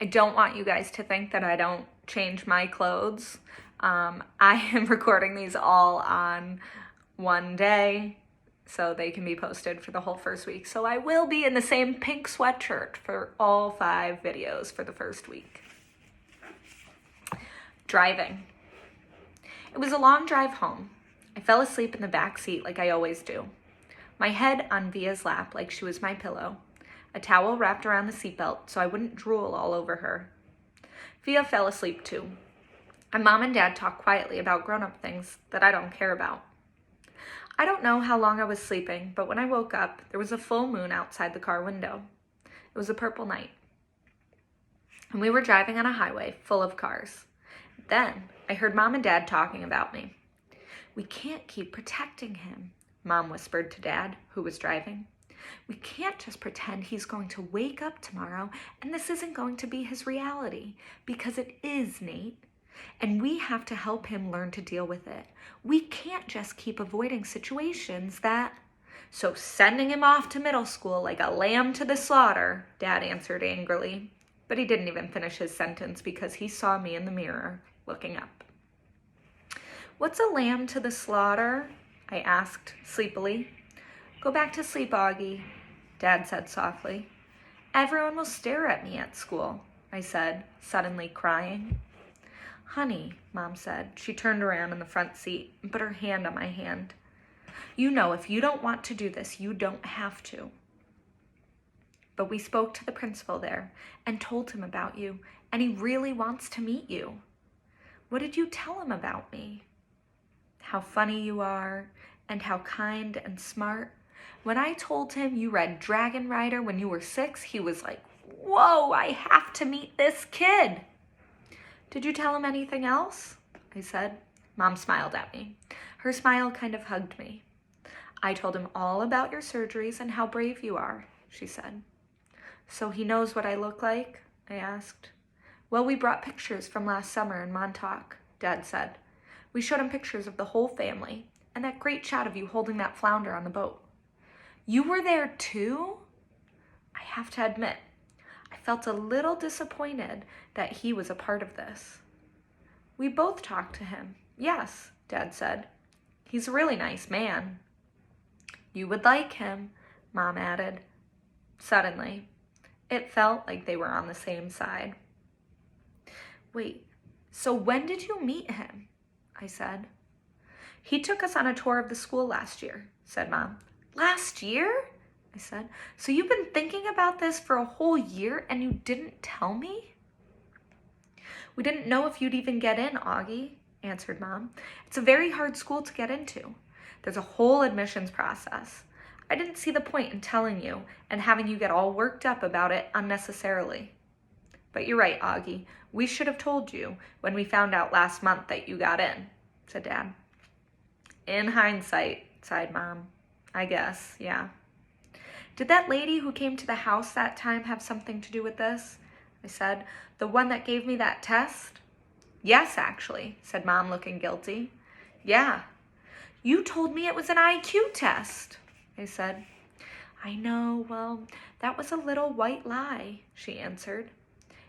I don't want you guys to think that I don't change my clothes. I am recording these all on one day so they can be posted for the whole first week. So I will be in the same pink sweatshirt for all 5 videos for the first week. Driving. It was a long drive home. I fell asleep in the back seat like I always do. My head on Via's lap like she was my pillow. A towel wrapped around the seatbelt so I wouldn't drool all over her. Via fell asleep too. And Mom and Dad talked quietly about grown-up things that I don't care about. I don't know how long I was sleeping, but when I woke up, there was a full moon outside the car window. It was a purple night. And we were driving on a highway full of cars. Then I heard Mom and Dad talking about me. "We can't keep protecting him," Mom whispered to Dad, who was driving. "We can't just pretend he's going to wake up tomorrow and this isn't going to be his reality, because it is, Nate. And we have to help him learn to deal with it. We can't just keep avoiding situations that..." "So sending him off to middle school like a lamb to the slaughter," Dad answered angrily. But he didn't even finish his sentence because he saw me in the mirror looking up. "What's a lamb to the slaughter?" I asked sleepily. "Go back to sleep, Augie," Dad said softly. "Everyone will stare at me at school," I said, suddenly crying. "Honey," Mom said. She turned around in the front seat and put her hand on my hand. "You know, if you don't want to do this, you don't have to. But we spoke to the principal there and told him about you, and he really wants to meet you." "What did you tell him about me?" "How funny you are and how kind and smart. When I told him you read Dragon Rider when you were 6, he was like, 'Whoa, I have to meet this kid.'" "Did you tell him anything else?" I said. Mom smiled at me. Her smile kind of hugged me. "I told him all about your surgeries and how brave you are," she said. "So he knows what I look like?" I asked. "Well, we brought pictures from last summer in Montauk," Dad said. "We showed him pictures of the whole family and that great shot of you holding that flounder on the boat." "You were there too?" I have to admit, I felt a little disappointed that he was a part of this. "We both talked to him. Yes," Dad said. "He's a really nice man." "You would like him," Mom added. Suddenly, it felt like they were on the same side. "Wait, so when did you meet him?" I said. "He took us on a tour of the school last year," said Mom. "Last year?" I said. "So you've been thinking about this for a whole year and you didn't tell me?" "We didn't know if you'd even get in, Augie," answered Mom. "It's a very hard school to get into. There's a whole admissions process. I didn't see the point in telling you and having you get all worked up about it unnecessarily. But you're right, Augie. We should have told you when we found out last month that you got in," said Dad. "In hindsight," sighed Mom. "I guess, yeah." "Did that lady who came to the house that time have something to do with this?" I said. "The one that gave me that test?" "Yes, actually," said Mom, looking guilty. "Yeah." "You told me it was an IQ test," I said. "I know, well, that was a little white lie," she answered.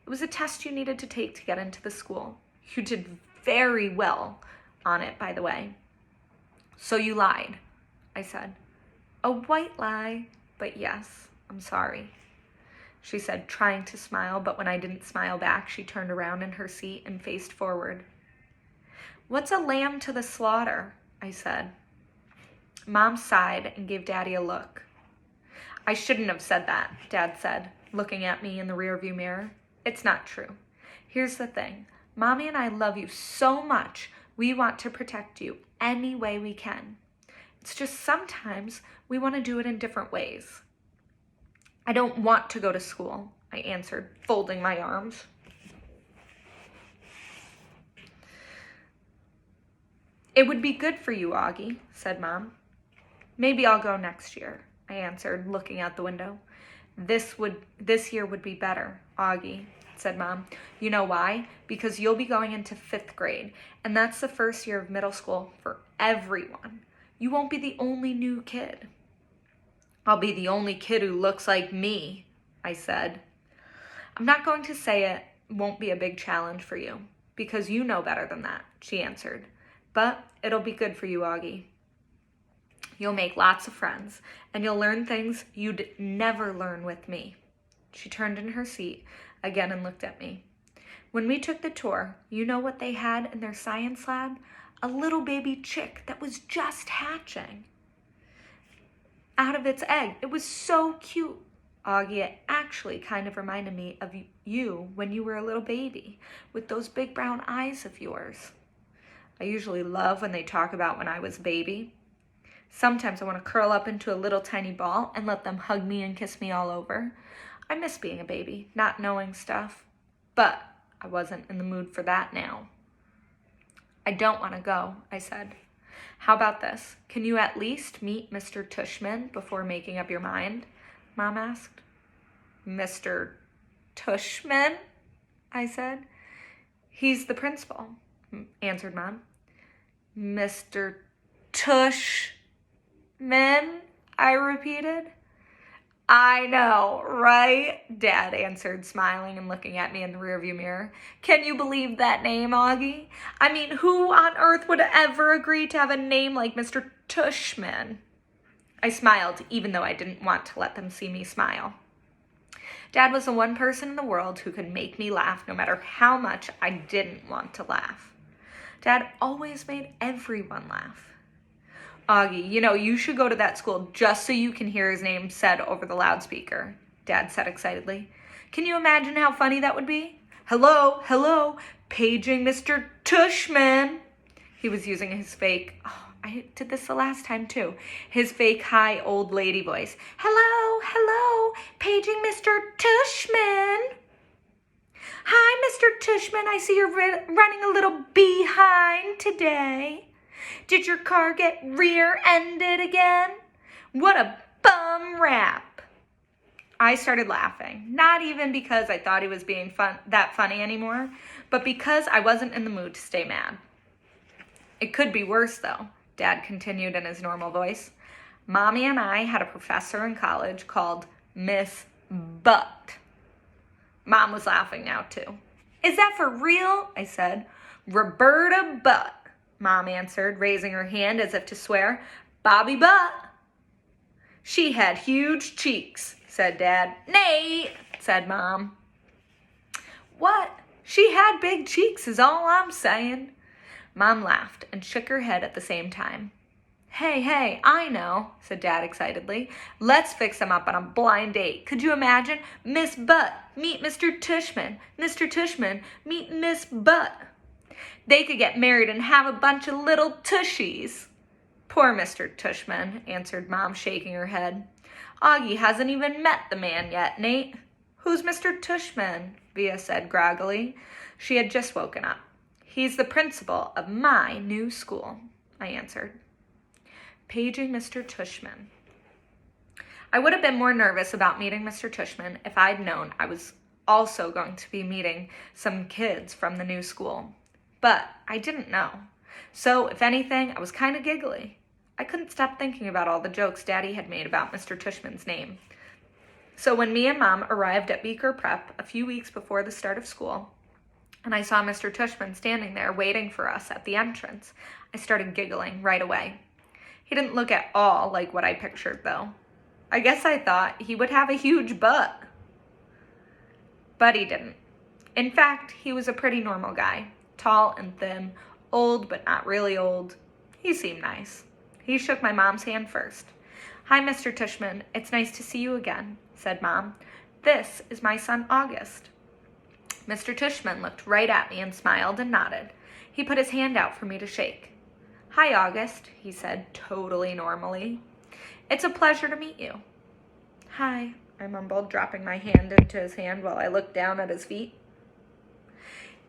"It was a test you needed to take to get into the school. You did very well on it, by the way." "So you lied," I said. "A white lie, but yes, I'm sorry," she said, trying to smile, but when I didn't smile back, she turned around in her seat and faced forward. "What's a lamb to the slaughter?" I said. Mom sighed and gave Daddy a look. "I shouldn't have said that," Dad said, looking at me in the rearview mirror. "It's not true. Here's the thing. Mommy and I love you so much, we want to protect you any way we can. It's just sometimes we want to do it in different ways." "I don't want to go to school," I answered, folding my arms. "It would be good for you, Augie," said Mom. "Maybe I'll go next year," I answered, looking out the window. This year would be better, Augie," said Mom. "You know why? Because you'll be going into 5th grade, and that's the first year of middle school for everyone. You won't be the only new kid." "I'll be the only kid who looks like me," I said. I'm not going to say it won't be a big challenge for you, because you know better than that, she answered. But it'll be good for you, Augie. You'll make lots of friends, and you'll learn things you'd never learn with me. She turned in her seat again and looked at me. When we took the tour, you know what they had in their science lab? A little baby chick that was just hatching out of its egg. It was so cute. Augie, it actually kind of reminded me of you when you were a little baby with those big brown eyes of yours. I usually love when they talk about when I was a baby. Sometimes I want to curl up into a little tiny ball and let them hug me and kiss me all over. I miss being a baby, not knowing stuff. But I wasn't in the mood for that now. I don't want to go, I said. How about this? Can you at least meet Mr. Tushman before making up your mind? Mom asked. Mr. Tushman? I said. He's the principal, answered Mom. Mr. Tushman? I repeated. I know, right? Dad answered, smiling and looking at me in the rearview mirror. Can you believe that name, Augie? I mean, who on earth would ever agree to have a name like Mr. Tushman? I smiled, even though I didn't want to let them see me smile. Dad was the one person in the world who could make me laugh no matter how much I didn't want to laugh. Dad always made everyone laugh. Augie, you should go to that school just so you can hear his name said over the loudspeaker, Dad said excitedly. Can you imagine how funny that would be? Hello, paging Mr. Tushman. He was using his fake, I did this the last time too, his fake high old lady voice. Hello, paging Mr. Tushman. Hi, Mr. Tushman, I see you're running a little behind today. Did your car get rear-ended again? What a bum rap. I started laughing, not even because I thought he was being that funny anymore, but because I wasn't in the mood to stay mad. It could be worse, though, Dad continued in his normal voice. Mommy and I had a professor in college called Miss Butt. Mom was laughing now, too. Is that for real? I said. Roberta Butt, Mom answered, raising her hand as if to swear. Bobby Butt. She had huge cheeks, said Dad. Nate, said Mom. What? She had big cheeks is all I'm saying. Mom laughed and shook her head at the same time. Hey, I know, said Dad excitedly. Let's fix them up on a blind date. Could you imagine? Miss Butt, meet Mr. Tushman. Mr. Tushman, meet Miss Butt. They could get married and have a bunch of little tushies. Poor Mr. Tushman, answered Mom, shaking her head. Augie hasn't even met the man yet, Nate. Who's Mr. Tushman? Via said groggily. She had just woken up. He's the principal of my new school, I answered. Paging Mr. Tushman. I would have been more nervous about meeting Mr. Tushman if I'd known I was also going to be meeting some kids from the new school. But I didn't know. So, if anything, I was kind of giggly. I couldn't stop thinking about all the jokes Daddy had made about Mr. Tushman's name. So when me and Mom arrived at Beaker Prep a few weeks before the start of school, and I saw Mr. Tushman standing there waiting for us at the entrance, I started giggling right away. He didn't look at all like what I pictured, though. I guess I thought he would have a huge butt. But he didn't. In fact, he was a pretty normal guy. Tall and thin, old but not really old. He seemed nice. He shook my mom's hand first. Hi, Mr. Tushman. It's nice to see you again, said Mom. This is my son, August. Mr. Tushman looked right at me and smiled and nodded. He put his hand out for me to shake. Hi, August, he said, totally normally. It's a pleasure to meet you. Hi, I mumbled, dropping my hand into his hand while I looked down at his feet.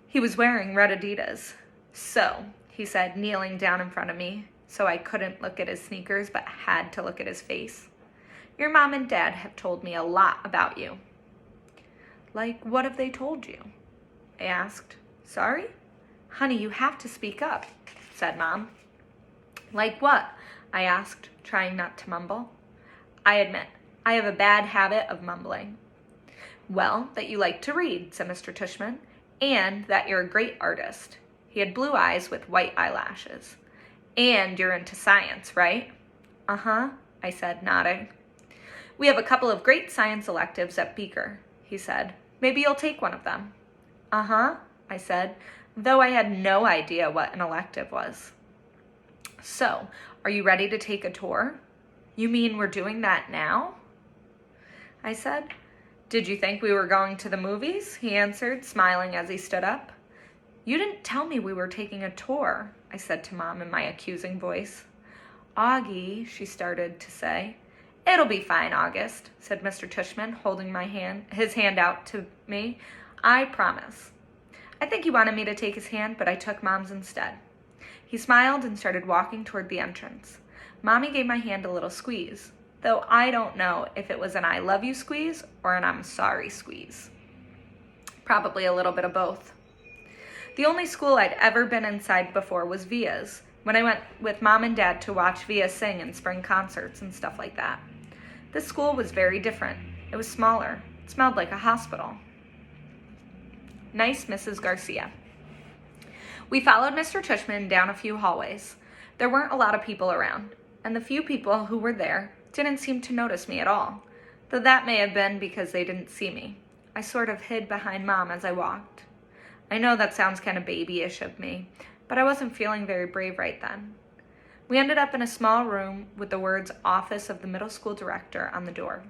He was wearing red Adidas. So, he said, kneeling down in front of me, so I couldn't look at his sneakers but had to look at his face. Your mom and dad have told me a lot about you. Like, what have they told you? I asked. Sorry? Honey, you have to speak up, said Mom. Like what? I asked, trying not to mumble. I admit, I have a bad habit of mumbling. Well, that you like to read, said Mr. Tushman, and that you're a great artist. He had blue eyes with white eyelashes. And you're into science, right? Uh-huh, I said, nodding. We have a couple of great science electives at Beaker, he said. Maybe you'll take one of them. Uh-huh, I said, though I had no idea what an elective was. So, are you ready to take a tour? You mean we're doing that now? I said. Did you think we were going to the movies? He answered, smiling as he stood up. You didn't tell me we were taking a tour, I said to Mom in my accusing voice. Augie, she started to say. It'll be fine, August, said Mr. Tushman, holding his hand out to me. I promise. I think he wanted me to take his hand, but I took Mom's instead. He smiled and started walking toward the entrance. Mommy gave my hand a little squeeze, though I don't know if it was an I love you squeeze or an I'm sorry squeeze. Probably a little bit of both. The only school I'd ever been inside before was Via's, when I went with Mom and Dad to watch Via sing in spring concerts and stuff like that. This school was very different. It was smaller. It smelled like a hospital. Nice Mrs. Garcia. We followed Mr. Tushman down a few hallways. There weren't a lot of people around, and the few people who were there didn't seem to notice me at all, though that may have been because they didn't see me. I sort of hid behind Mom as I walked. I know that sounds kind of babyish of me, but I wasn't feeling very brave right then. We ended up in a small room with the words Office of the Middle School Director on the door.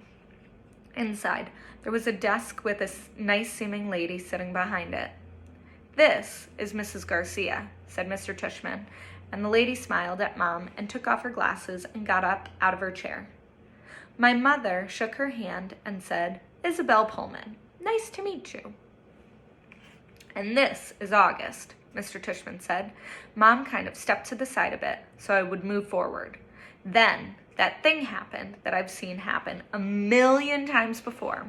Inside, there was a desk with a nice-seeming lady sitting behind it. This is Mrs. Garcia, said Mr. Tushman, and the lady smiled at Mom and took off her glasses and got up out of her chair. My mother shook her hand and said, Isabel Pullman, nice to meet you. And this is August, Mr. Tushman said. Mom kind of stepped to the side a bit so I would move forward. Then that thing happened that I've seen happen 1,000,000 times before.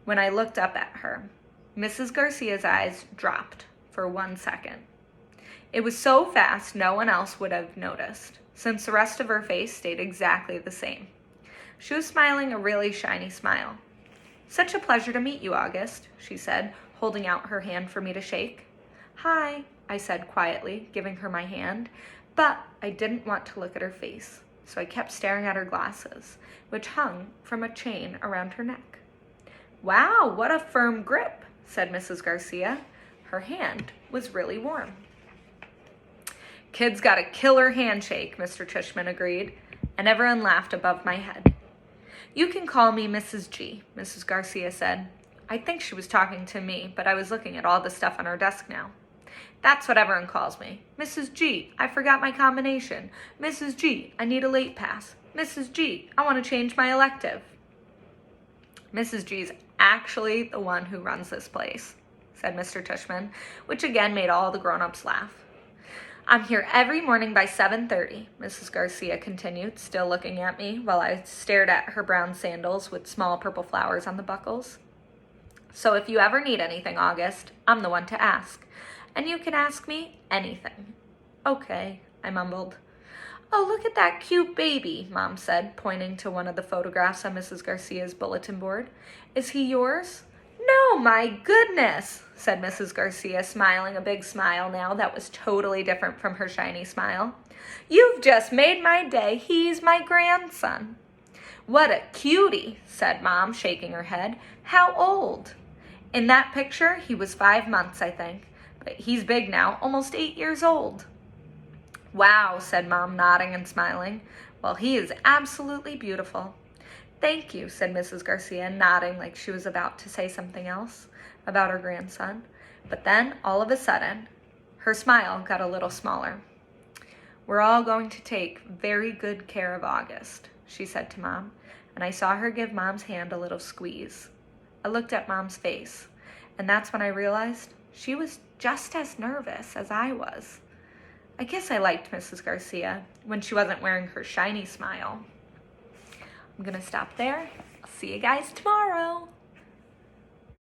When I looked up at her, Mrs. Garcia's eyes dropped for 1 second. It was so fast no one else would have noticed, since the rest of her face stayed exactly the same. She was smiling a really shiny smile. Such a pleasure to meet you, August, she said, holding out her hand for me to shake. Hi, I said quietly, giving her my hand, but I didn't want to look at her face, so I kept staring at her glasses, which hung from a chain around her neck. Wow, what a firm grip, said Mrs. Garcia. Her hand was really warm. Kid's got a killer handshake, Mr. Tushman agreed, and everyone laughed above my head. You can call me Mrs. G, Mrs. Garcia said. I think she was talking to me, but I was looking at all the stuff on her desk now. That's what everyone calls me. Mrs. G, I forgot my combination. Mrs. G, I need a late pass. Mrs. G, I want to change my elective. Mrs. G's actually the one who runs this place, said Mr. Tushman, which again made all the grown-ups laugh. I'm here every morning by 7:30, Mrs. Garcia continued, still looking at me while I stared at her brown sandals with small purple flowers on the buckles. So if you ever need anything, August, I'm the one to ask. And you can ask me anything. Okay, I mumbled. Oh, look at that cute baby, Mom said, pointing to one of the photographs on Mrs. Garcia's bulletin board. Is he yours? No, my goodness, said Mrs. Garcia, smiling a big smile now that was totally different from her shiny smile. You've just made my day. He's my grandson. What a cutie, said Mom, shaking her head. How old? In that picture, he was 5 months, I think. But he's big now, almost 8 years old. Wow, said Mom, nodding and smiling. Well, he is absolutely beautiful. Thank you, said Mrs. Garcia, nodding like she was about to say something else about her grandson. But then, all of a sudden, her smile got a little smaller. We're all going to take very good care of August, she said to Mom, and I saw her give Mom's hand a little squeeze. I looked at Mom's face, and that's when I realized she was just as nervous as I was. I guess I liked Mrs. Garcia when she wasn't wearing her shiny smile. I'm going to stop there. I'll see you guys tomorrow.